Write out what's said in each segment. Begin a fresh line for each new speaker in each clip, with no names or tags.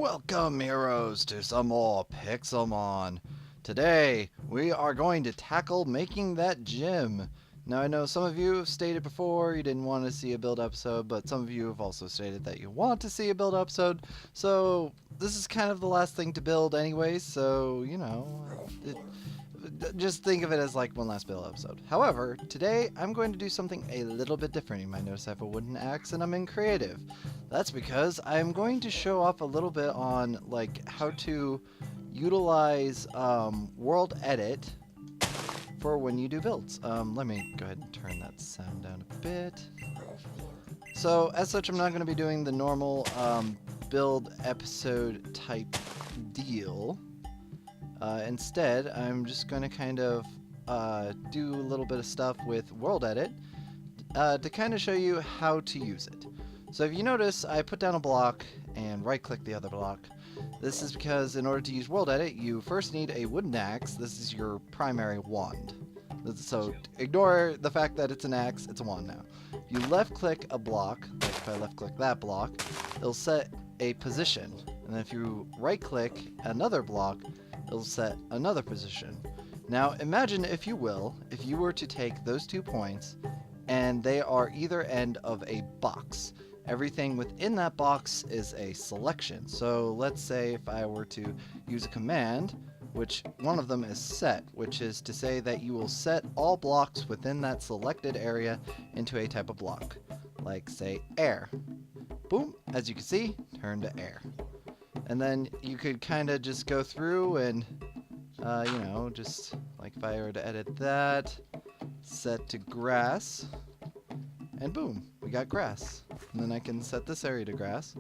Welcome, heroes, to some more Pixelmon. Today, we are going to tackle making that gym. Now, I know some of you have stated before you didn't want to see a build episode, but some of you have also stated that you want to see a build episode. So, this is kind of the last thing to build anyway, so, you know, just think of it as like one last build episode. However, today I'm going to do something a little bit different. You might notice I have a wooden axe and I'm in creative. That's because I'm going to show off a little bit on like how to utilize world edit for when you do builds. Let me go ahead and turn that sound down a bit. So as such, I'm not going to be doing the normal build episode type deal. Instead, I'm just going to kind of do a little bit of stuff with World Edit to kind of show you how to use it. So if you notice, I put down a block and right-click the other block. This is because in order to use World Edit, you first need a wooden axe. This is your primary wand. So ignore the fact that it's an axe, it's a wand now. You left-click a block, like if I left-click that block, it'll set a position. And then if you right-click another block, it'll set another position. Now imagine, if you will, if you were to take those 2 points and they are either end of a box. Everything within that box is a selection. So let's say if I were to use a command, which one of them is set, which is to say that you will set all blocks within that selected area into a type of block, like say air. Boom, as you can see, turn to air. And then you could kind of just go through and, you know, just like if I were to edit that, set to grass, and boom, we got grass. And then I can set this area to grass,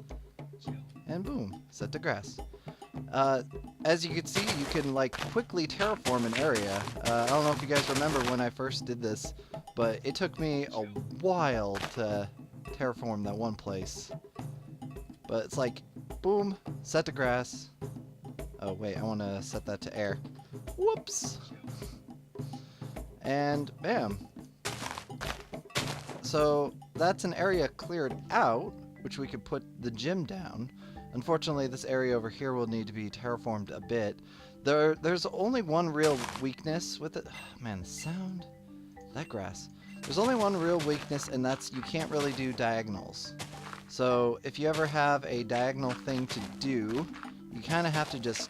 and boom, set to grass. As you can see, you can like quickly terraform an area. I don't know if you guys remember when I first did this, but it took me a while to terraform that one place. But it's like, boom, set to grass. Oh wait, I want to set that to air. Whoops! And bam. So that's an area cleared out, which we could put the gym down. Unfortunately, this area over here will need to be terraformed a bit. There's only one real weakness with it. Oh, man, the sound. That grass. There's only one real weakness, and that's you can't really do diagonals. So if you ever have a diagonal thing to do, you kind of have to just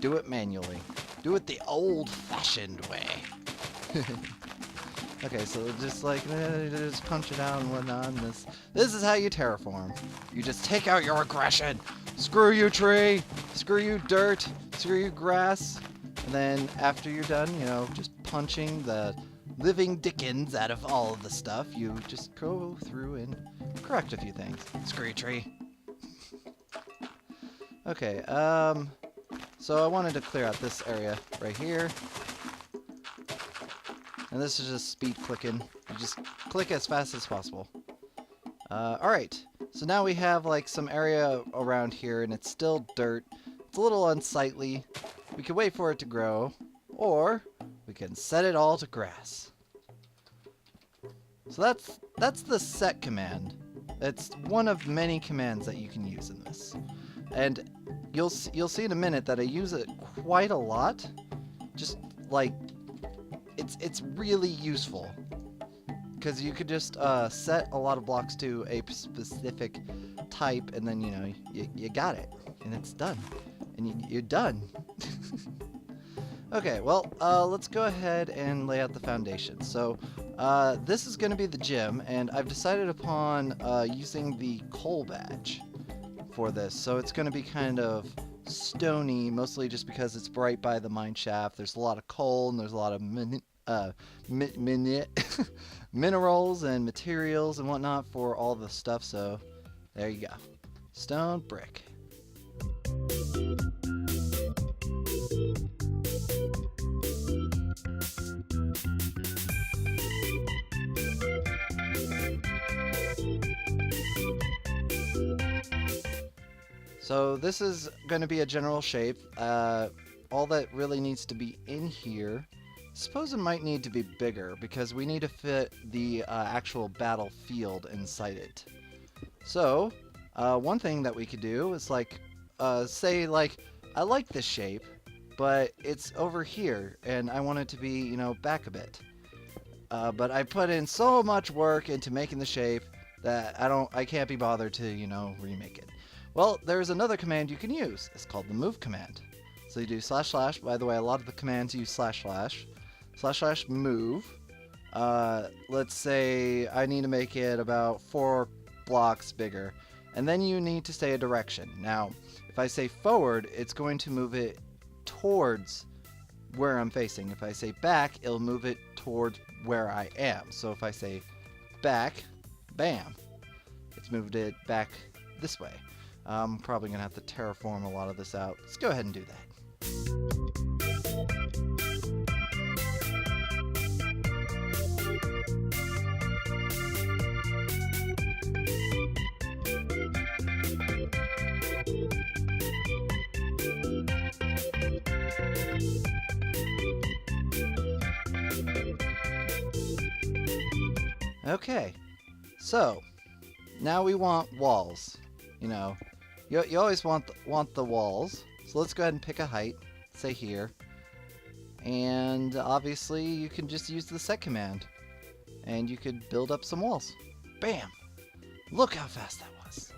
do it manually. Do it the old-fashioned way. Okay, so just like, just punch it out and whatnot, and this is how you terraform. You just take out your aggression. Screw you, tree. Screw you, dirt. Screw you, grass. And then after you're done, you know, just punching the living dickens out of all of the stuff, you just go through and correct a few things. Screw you, tree. Okay, so I wanted to clear out this area right here. And this is just speed clicking. You just click as fast as possible. Alright, so now we have like some area around here and it's still dirt. It's a little unsightly. We can wait for it to grow, or we can set it all to grass. So that's the set command. It's one of many commands that you can use in this. And you'll see in a minute that I use it quite a lot. Just like it's really useful because you could just set a lot of blocks to a specific type, and then you know you got it, and it's done, and you're done. Okay, well let's go ahead and lay out the foundation. So this is going to be the gym, and I've decided upon using the coal badge for this. So it's going to be kind of stony, mostly just because it's right by the mine shaft. There's a lot of coal and there's a lot of minerals and materials and whatnot for all the stuff. So there you go, stone brick. So this is going to be a general shape. All that really needs to be in here, I suppose it might need to be bigger because we need to fit the actual battlefield inside it. So one thing that we could do is like say like I like this shape, but it's over here, and I want it to be, you know, back a bit. But I put in so much work into making the shape that I can't be bothered to, you know, remake it. Well, there's another command you can use. It's called the move command. So you do // By the way, a lot of the commands use // move. Let's say I need to make it about 4 blocks bigger. And then you need to say a direction. Now, if I say forward, it's going to move it towards where I'm facing. If I say back, it'll move it towards where I am. So if I say back, bam, it's moved it back this way. I'm probably going to have to terraform a lot of this out. Let's go ahead and do that. Okay, so now we want walls. You know, you always want the walls. So let's go ahead and pick a height, say here, and obviously you can just use the set command, and you could build up some walls. Bam! Look how fast that was.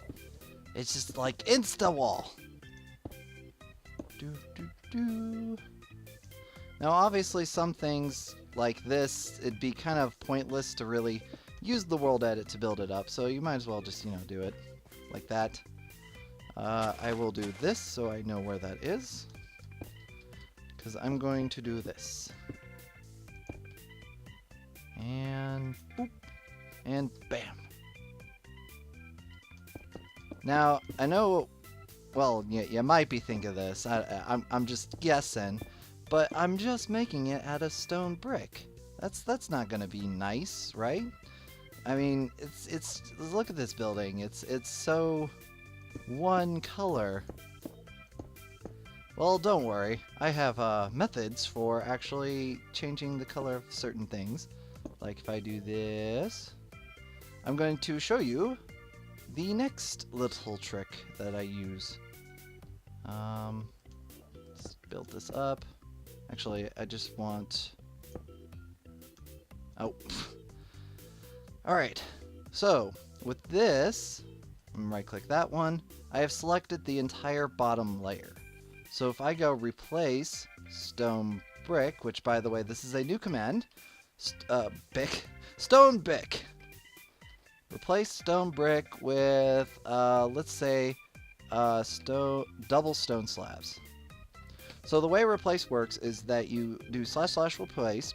It's just like insta wall. Now obviously some things like this, it'd be kind of pointless to really use the world edit to build it up, so you might as well just, you know, do it like that. I will do this so I know where that is, because I'm going to do this. And boop, and bam. Now, I know, well, you might be thinking this, I'm just guessing, but I'm just making it out of stone brick. That's not gonna be nice, right? I mean, it's look at this building. It's so one color. Well, don't worry. I have methods for actually changing the color of certain things. Like if I do this, I'm going to show you the next little trick that I use. Let's build this up. Actually, I just want... Oh. Alright, so with this, I'm gonna right-click that one. I have selected the entire bottom layer. So if I go replace stone brick, which by the way, this is a new command, stone brick. Replace stone brick with, let's say, double stone slabs. So the way replace works is that you do / replace,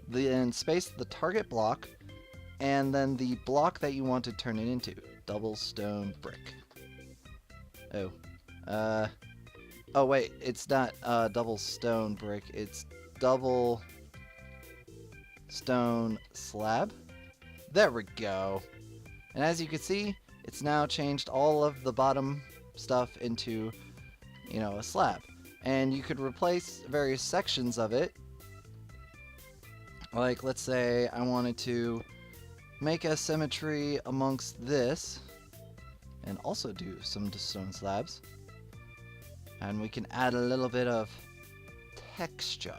then space the target block, and then the block that you want to turn it into. Double stone brick. Oh wait, it's not double stone brick, it's double stone slab. There we go. And as you can see, it's now changed all of the bottom stuff into, you know, a slab. And you could replace various sections of it. Like, let's say I wanted to make a symmetry amongst this, and also do some stone slabs. And we can add a little bit of texture.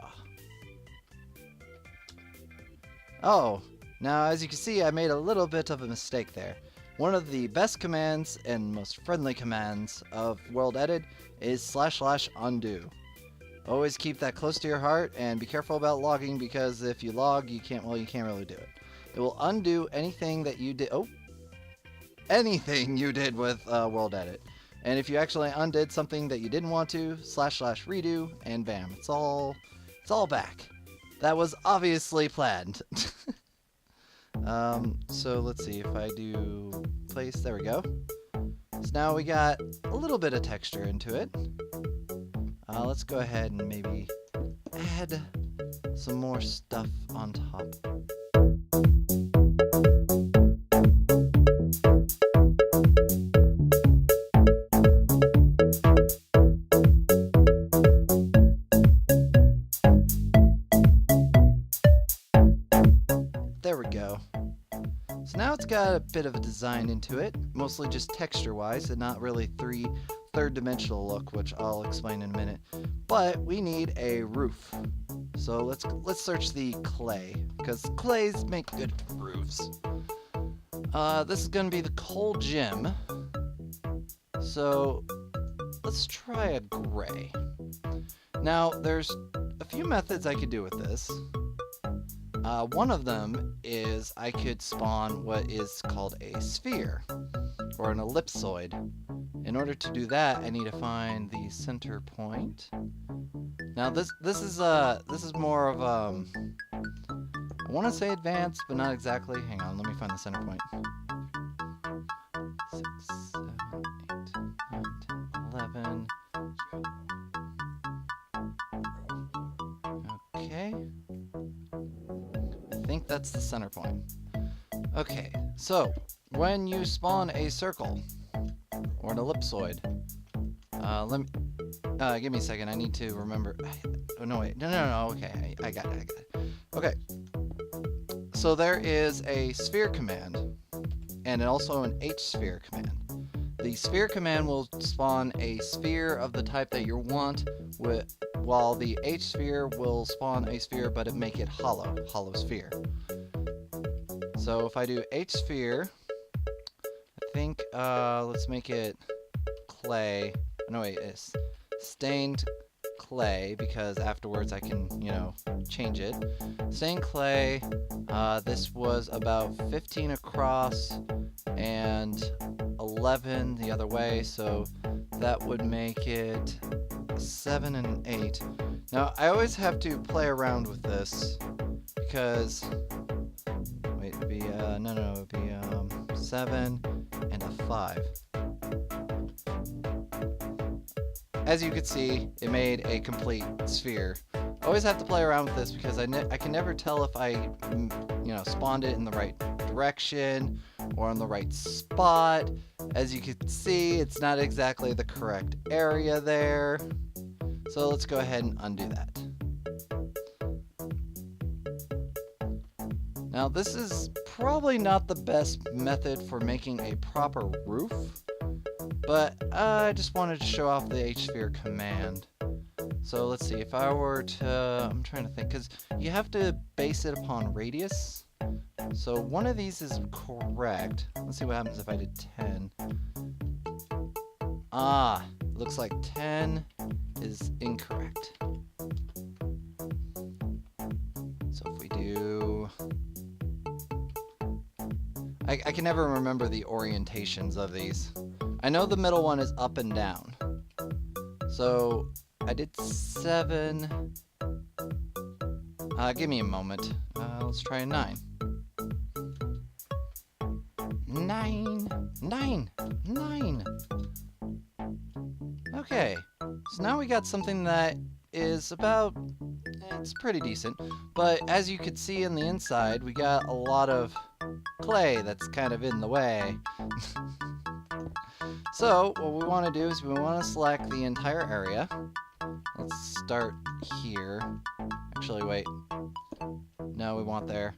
Oh, now as you can see, I made a little bit of a mistake there. One of the best commands and most friendly commands of World Edit is / undo. Always keep that close to your heart, and be careful about logging, because if you log, you can't really do it. It will undo anything that you did. Oh, anything you did with World Edit. And if you actually undid something that you didn't want to, / redo, and bam, it's all back. That was obviously planned. So let's see if I do place. There we go. So now we got a little bit of texture into it. Let's go ahead and maybe add some more stuff on top. There we go. So now it's got a bit of a design into it, mostly just texture-wise and not really 3D third dimensional look, which I'll explain in a minute. But we need a roof. So let's search the clay, because clays make good roofs. This is gonna be the coal gym. So let's try a gray. Now there's a few methods I could do with this. One of them is I could spawn what is called a sphere, or an ellipsoid. In order to do that, I need to find the center point. Now this is more of I want to say advanced, but not exactly. Hang on, let me find the center point. 6, 7, 8, 9, 10, 11. Okay. I think that's the center point. Okay, so when you spawn a circle or an ellipsoid, give me a second. I need to remember. Oh no, wait, no. Okay, I got it. Okay. So there is a sphere command, and also an H sphere command. The sphere command will spawn a sphere of the type that you want, while the H sphere will spawn a sphere, but it make it hollow sphere. So if I do H sphere, I think let's make it clay. No wait, it's stained clay, because afterwards I can, change it. Stained clay, this was about 15 across and 11 the other way, so that would make it 7 and 8. Now I always have to play around with this, because wait, it'd be it'd be 7 and a 5. As you can see, it made a complete sphere. I always have to play around with this because I can never tell if I, spawned it in the right direction or in the right spot. As you can see, it's not exactly the correct area there. So let's go ahead and undo that. Now this is probably not the best method for making a proper roof, but I just wanted to show off the H-sphere command. So let's see, if I were to, I'm trying to think, because you have to base it upon radius. So one of these is correct. Let's see what happens if I did 10. Looks like 10 is incorrect. So if we do, I can never remember the orientations of these. I know the middle one is up and down. So I did 7. Give me a moment. Let's try a 9. 9. Okay, so now we got something that is about, it's pretty decent. But as you could see in the inside, we got a lot of clay that's kind of in the way. So what we want to do is we want to select the entire area. Let's start here. Actually, wait. No, we want there.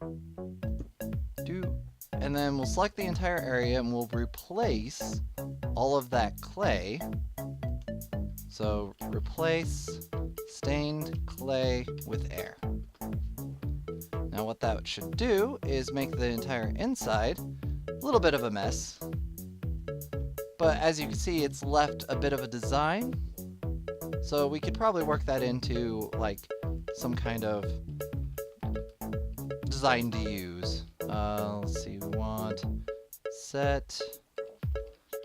And then we'll select the entire area and we'll replace all of that clay. So replace stained clay with air. Now what that should do is make the entire inside a little bit of a mess. But as you can see, it's left a bit of a design. So we could probably work that into like some kind of design to use. Let's see, we want set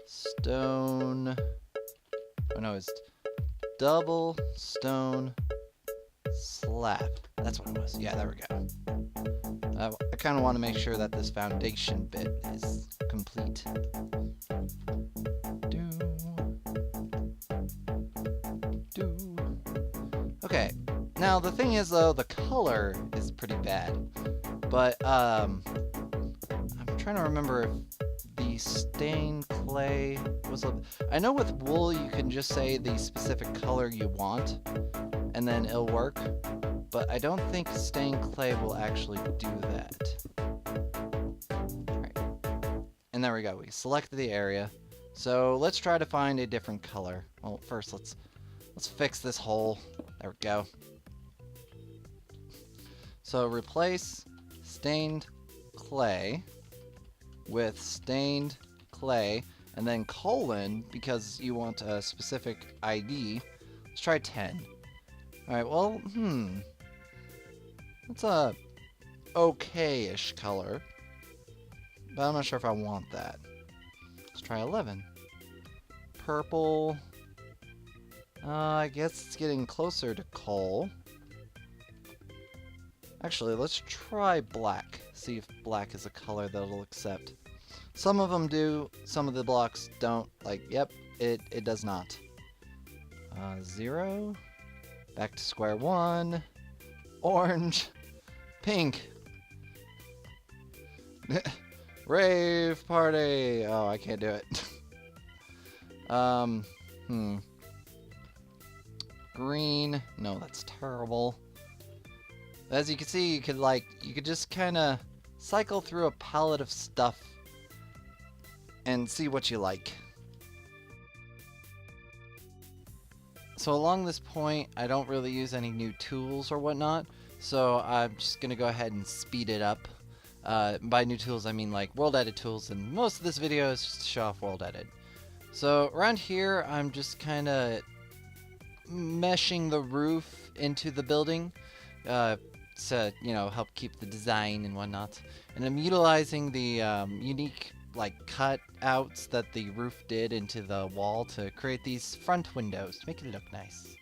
stone. Oh no, it's double stone slab. That's what it was. Yeah, there we go. I kind of want to make sure that this foundation bit is complete. Okay, now the thing is though, the color is pretty bad, but I'm trying to remember if the stained clay was I know with wool you can just say the specific color you want and then it'll work, but I don't think stained clay will actually do that. Alright, and there we go, we selected the area. So let's try to find a different color. Well, first let's fix this hole. There we go. So replace stained clay with stained clay, and then colon because you want a specific ID. Let's try 10. Alright, well, that's a okay-ish color, but I'm not sure if I want that. Let's try 11. Purple. I guess it's getting closer to coal. Actually, let's try black. See if black is a color that it'll accept. Some of them do, some of the blocks don't. Like, yep, it does not. 0. Back to square one. Orange. Pink. Rave party! Oh, I can't do it. Green. No, that's terrible. As you can see, you could just kind of cycle through a palette of stuff and see what you like. So along this point, I don't really use any new tools or whatnot, so I'm just gonna go ahead and speed it up. By new tools, I mean like world edit tools, and most of this video is just to show off world edit. So around here, I'm just kind of meshing the roof into the building to, you know, help keep the design and whatnot. And I'm utilizing the unique like cutouts that the roof did into the wall to create these front windows to make it look nice.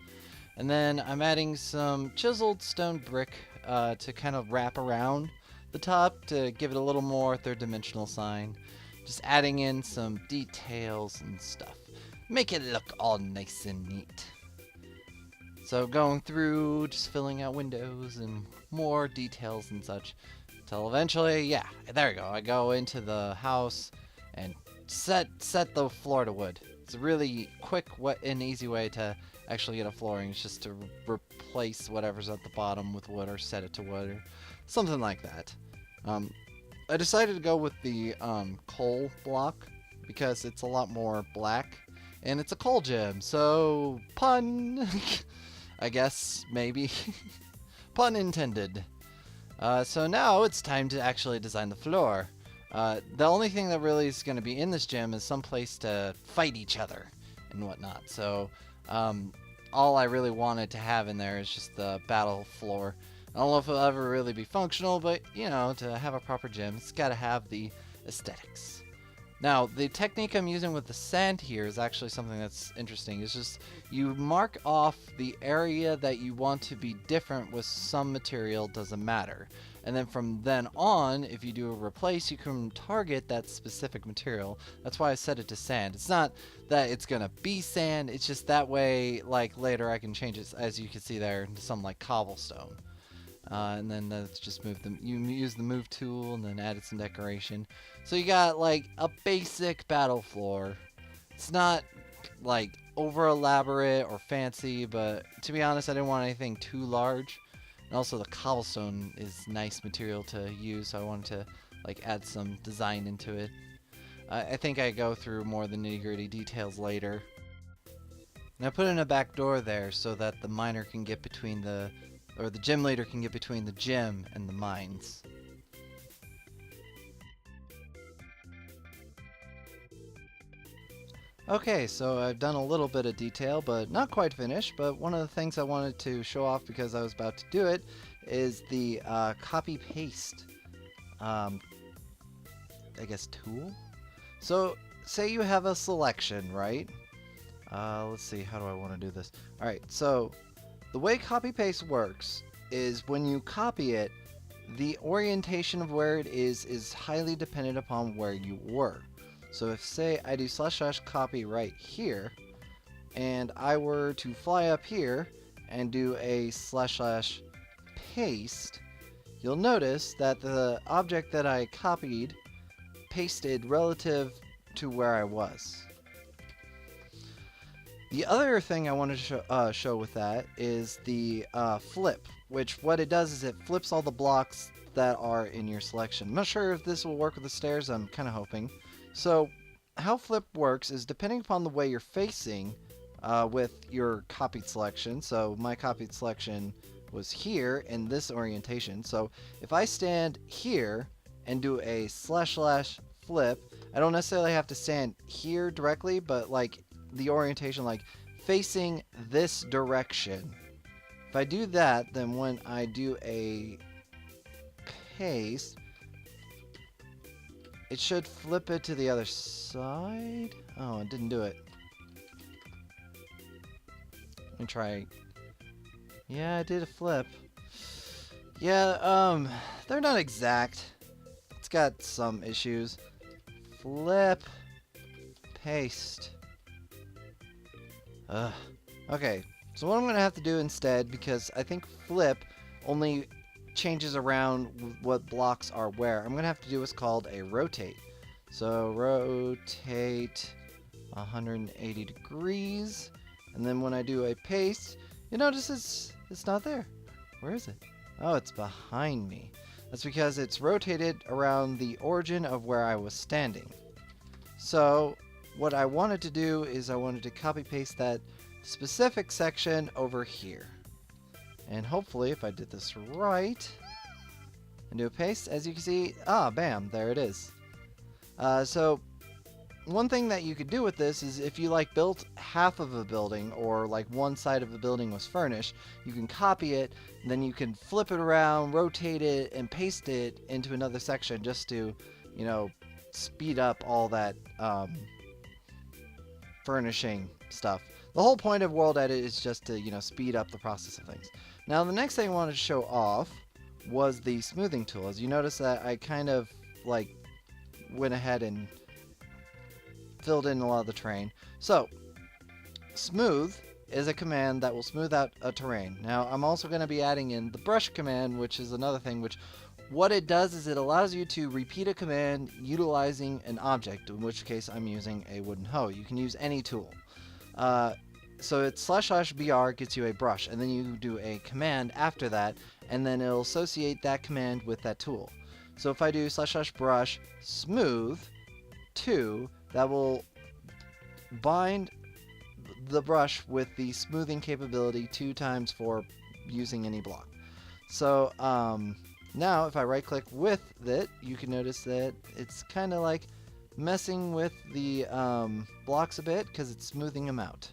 And then I'm adding some chiseled stone brick to kind of wrap around the top to give it a little more third-dimensional sign. Just adding in some details and stuff. Make it look all nice and neat. So going through, just filling out windows and more details and such. Till eventually, yeah, there we go. I go into the house and set the floor to wood. It's a really quick and easy way to actually get a flooring. It's just to replace whatever's at the bottom with wood or set it to wood or something like that. I decided to go with the coal block because it's a lot more black and it's a coal gym, so pun, I guess, maybe. Pun intended. So now it's time to actually design the floor. The only thing that really is going to be in this gym is some place to fight each other and whatnot. So all I really wanted to have in there is just the battle floor. I don't know if it'll ever really be functional, but, you know, to have a proper gym, it's got to have the aesthetics. Now, the technique I'm using with the sand here is actually something that's interesting. It's just you mark off the area that you want to be different with some material, doesn't matter. And then from then on, if you do a replace, you can target that specific material. That's why I set it to sand. It's not that it's going to be sand, it's just that way, like, later I can change it, as you can see there, into some, like, cobblestone. And then let's just move them. You use the move tool and then added some decoration. So you got like a basic battle floor. It's not like over elaborate or fancy, but to be honest, I didn't want anything too large. And also the cobblestone is nice material to use, so I wanted to like add some design into it. I think I go through more of the nitty-gritty details later. And I put in a back door there so that the miner can get between the gym leader can get between the gym and the mines. Okay, so I've done a little bit of detail, but not quite finished. But one of the things I wanted to show off because I was about to do it is the copy-paste, I guess, tool. So, say you have a selection, right? Let's see, how do I want to do this? Alright, so the way copy-paste works is when you copy it, the orientation of where it is highly dependent upon where you were. So if, say, I do / copy right here, and I were to fly up here and do a / paste, you'll notice that the object that I copied pasted relative to where I was. The other thing I want to show with that is the flip, which what it does is it flips all the blocks that are in your selection. I'm not sure if this will work with the stairs, I'm kind of hoping. So how flip works is depending upon the way you're facing with your copied selection. So my copied selection was here in this orientation. So if I stand here and do a slash slash flip, I don't necessarily have to stand here directly, but like the orientation, like facing this direction. If I do that, then when I do a paste, it should flip it to the other side. Oh, it didn't do it. Let me try. Yeah, I did a flip. Yeah, they're not exact. It's got some issues. Flip. Paste. Ugh. Okay, so what I'm going to have to do instead, because I think flip only changes around what blocks are where, I'm going to have to do what's called a rotate. So rotate 180 degrees, and then when I do a paste, you notice it's not there. Where is it? Oh, it's behind me. That's because it's rotated around the origin of where I was standing. So what I wanted to do is I wanted to copy paste that specific section over here. And hopefully, if I did this right, and do a paste, as you can see, bam, there it is. So one thing that you could do with this is if you like built half of a building, or like one side of a building was furnished, you can copy it, and then you can flip it around, rotate it, and paste it into another section just to, you know, speed up all that furnishing stuff. The whole point of World Edit is just to, you know, speed up the process of things. Now, the next thing I wanted to show off was the smoothing tool. As you notice that I kind of like went ahead and filled in a lot of the terrain. So, smooth is a command that will smooth out a terrain. Now, I'm also going to be adding in the brush command, which is another thing, which what it does is it allows you to repeat a command utilizing an object, in which case I'm using a wooden hoe. You can use any tool. So it's //br gets you a brush, and then you do a command after that, and then it'll associate that command with that tool. So if I do //brush smooth 2, that will bind the brush with the smoothing capability 2 times for using any block. So now if I right click with it, you can notice that it's kind of like messing with the blocks a bit because it's smoothing them out.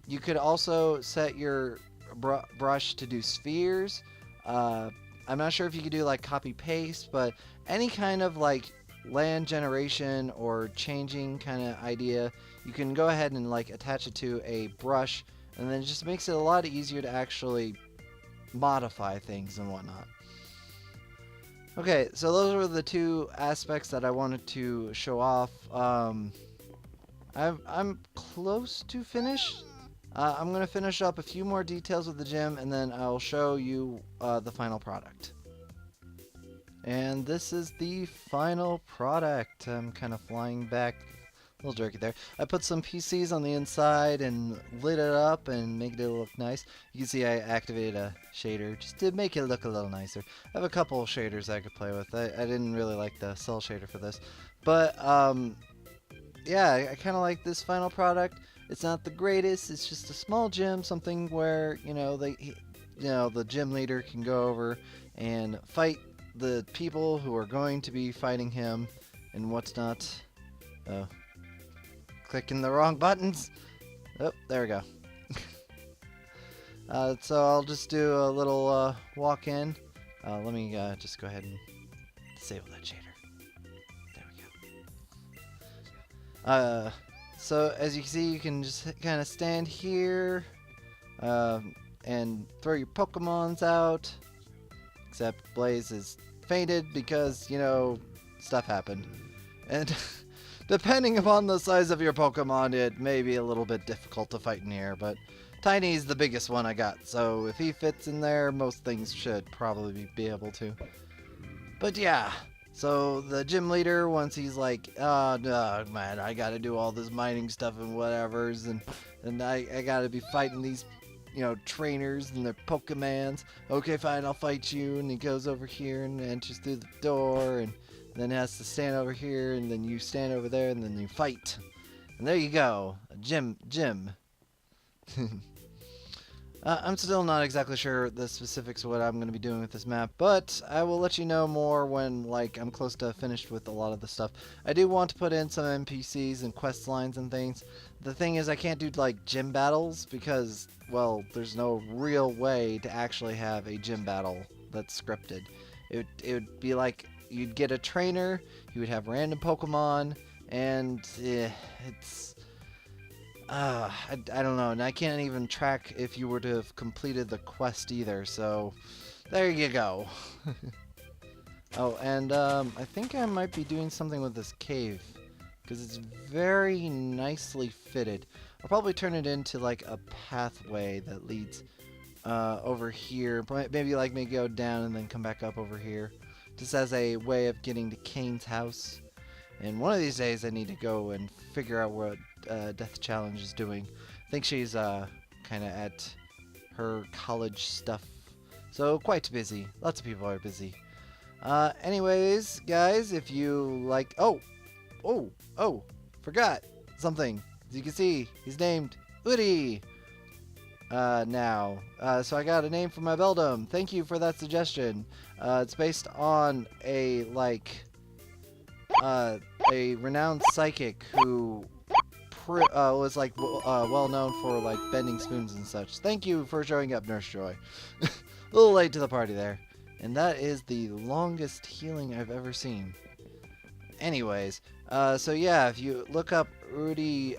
You could also set your brush to do spheres. I'm not sure if you could do like copy paste, but any kind of like land generation or changing kind of idea, you can go ahead and like attach it to a brush, and then it just makes it a lot easier to actually modify things and whatnot. Okay, so those were the 2 aspects that I wanted to show off. I'm close to finished. I'm going to finish up a few more details with the gym, and then I'll show you the final product. And this is the final product. I'm kind of flying back. A little jerky there. I put some PCs on the inside and lit it up and made it look nice. You can see I activated a shader just to make it look a little nicer. I have a couple of shaders I could play with. I didn't really like the cell shader for this. But, yeah, I kind of like this final product. It's not the greatest. It's just a small gym, something where, you know, the gym leader can go over and fight the people who are going to be fighting him and what's not. Oh. Clicking the wrong buttons. Oh, there we go. So I'll just do a little walk in. Let me just go ahead and disable that shader. There we go. So as you can see, you can just kind of stand here and throw your Pokemons out. Except Blaze is fainted because, you know, stuff happened. And depending upon the size of your Pokemon, it may be a little bit difficult to fight in here, but Tiny's the biggest one I got, so if he fits in there, most things should probably be able to. But yeah, so the gym leader, once he's like, oh no, man, I gotta do all this mining stuff and whatevers, and I gotta be fighting these, you know, trainers and their Pokemons. Okay, fine, I'll fight you. And he goes over here and enters through the door, and then it has to stand over here, and then you stand over there, and then you fight. And there you go, a gym. I'm still not exactly sure the specifics of what I'm going to be doing with this map, but I will let you know more when, like, I'm close to finished with a lot of the stuff. I do want to put in some NPCs and quest lines and things. The thing is, I can't do, like, gym battles because, well, there's no real way to actually have a gym battle that's scripted. It would be like you'd get a trainer, you would have random Pokemon, and it's... I don't know, and I can't even track if you were to have completed the quest either, so there you go. Oh, and I think I might be doing something with this cave, because it's very nicely fitted. I'll probably turn it into like a pathway that leads over here, maybe like me go down and then come back up over here, just as a way of getting to Kane's house. And one of these days I need to go and figure out what Death Challenge is doing. I think she's kind of at her college stuff. So quite busy. Lots of people are busy. Anyways, guys, if you like... Oh! Forgot something. As you can see, he's named Uri now. So I got a name for my Beldum. Thank you for that suggestion. It's based on a, like... a renowned psychic who was like well known for like bending spoons and such. Thank you for showing up, Nurse Joy. A little late to the party there. And that is the longest healing I've ever seen. Anyways, so yeah, if you look up Uri,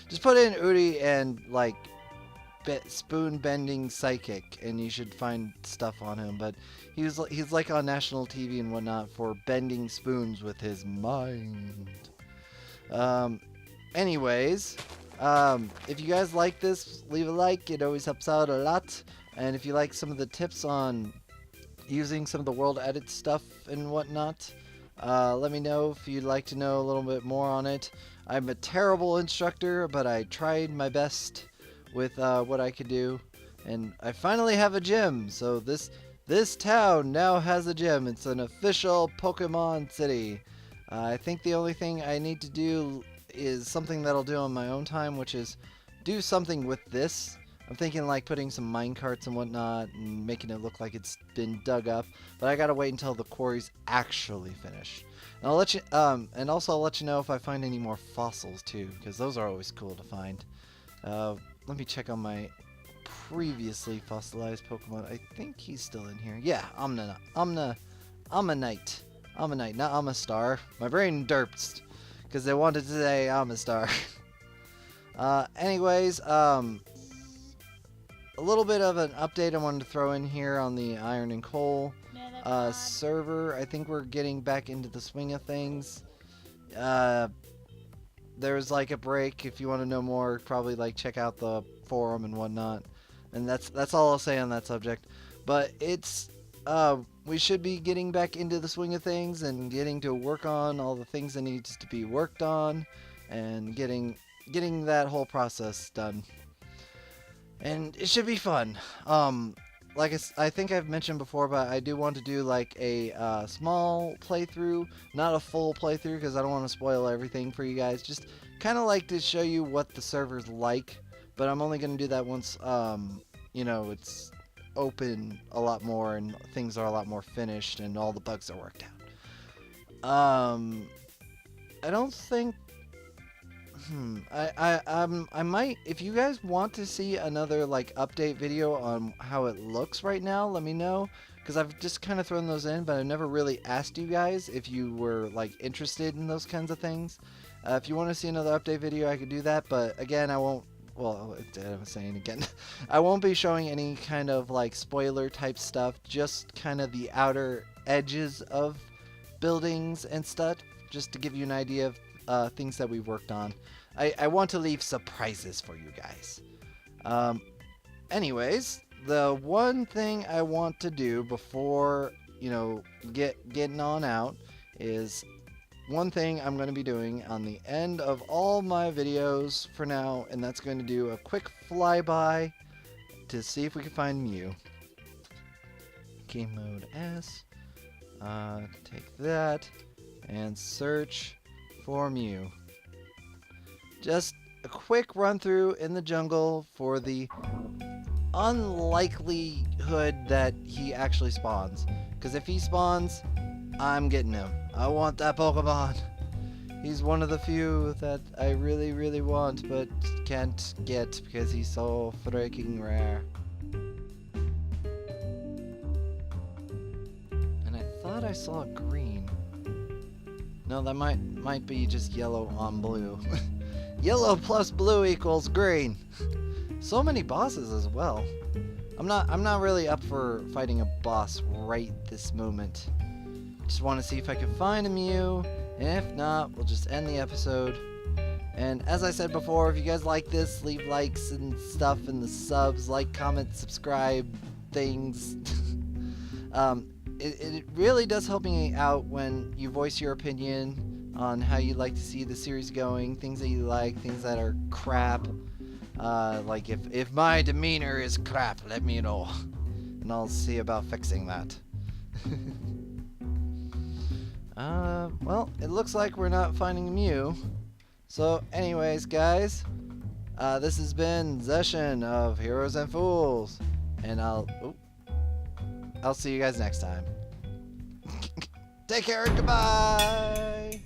just put in Uri and like spoon bending psychic, and you should find stuff on him. But he's like on national TV and whatnot for bending spoons with his mind. Anyways, if you guys like this, leave a like. It always helps out a lot. And if you like some of the tips on using some of the world edit stuff and whatnot, let me know if you'd like to know a little bit more on it. I'm a terrible instructor, but I tried my best with what I could do, and I finally have a gym. So this town now has a gym. It's an official Pokemon city. I think the only thing I need to do is something that I'll do on my own time, which is do something with this. I'm thinking like putting some minecarts and whatnot and making it look like it's been dug up, but I gotta wait until the quarry's actually finished. And I'll let you, and also I'll let you know if I find any more fossils too, because those are always cool to find. Let me check on my previously fossilized Pokemon. I think he's still in here. Yeah, Ammonite, not Amistar. My brain derped because I wanted to say Amistar. Anyways, a little bit of an update I wanted to throw in here on the Iron and Coal server. I think we're getting back into the swing of things. There's like a break. If you want to know more, probably like check out the forum and whatnot. And that's all I'll say on that subject. But it's we should be getting back into the swing of things and getting to work on all the things that needs to be worked on, and getting that whole process done. And it should be fun. Like I think I've mentioned before, but I do want to do like a small playthrough, not a full playthrough, because I don't want to spoil everything for you guys. Just kind of like to show you what the server's like, but I'm only going to do that once, you know, it's open a lot more and things are a lot more finished and all the bugs are worked out. I don't think... I might, if you guys want to see another like update video on how it looks right now, let me know, because I've just kind of thrown those in, but I've never really asked you guys if you were like interested in those kinds of things. If you want to see another update video, I could do that, but again, I won't, well, I'm saying again, I won't be showing any kind of like spoiler type stuff, just kind of the outer edges of buildings and stuff, just to give you an idea of things that we've worked on. I want to leave surprises for you guys. Anyways, the one thing I want to do before, you know, getting on out is one thing I'm going to be doing on the end of all my videos for now, and that's going to do a quick flyby to see if we can find Mew. Game mode S. Take that and search for Mew. Just a quick run through in the jungle for the unlikelihood that he actually spawns. Because if he spawns, I'm getting him. I want that Pokemon. He's one of the few that I really, really want, but can't get because he's so freaking rare. And I thought I saw green. No, that might be just yellow on blue. Yellow plus blue equals green. So many bosses as well. I'm not really up for fighting a boss right this moment. Just want to see if I can find a Mew, and if not, we'll just end the episode. And as I said before, if you guys like this, leave likes and stuff in the subs, like, comment, subscribe, things. It really does help me out when you voice your opinion on how you'd like to see the series going, things that you like, things that are crap. Like if my demeanor is crap, let me know, and I'll see about fixing that. Well, it looks like we're not finding a Mew. So anyways, guys, this has been Zeshin of Heroes and Fools, and I'll see you guys next time. Take care and goodbye!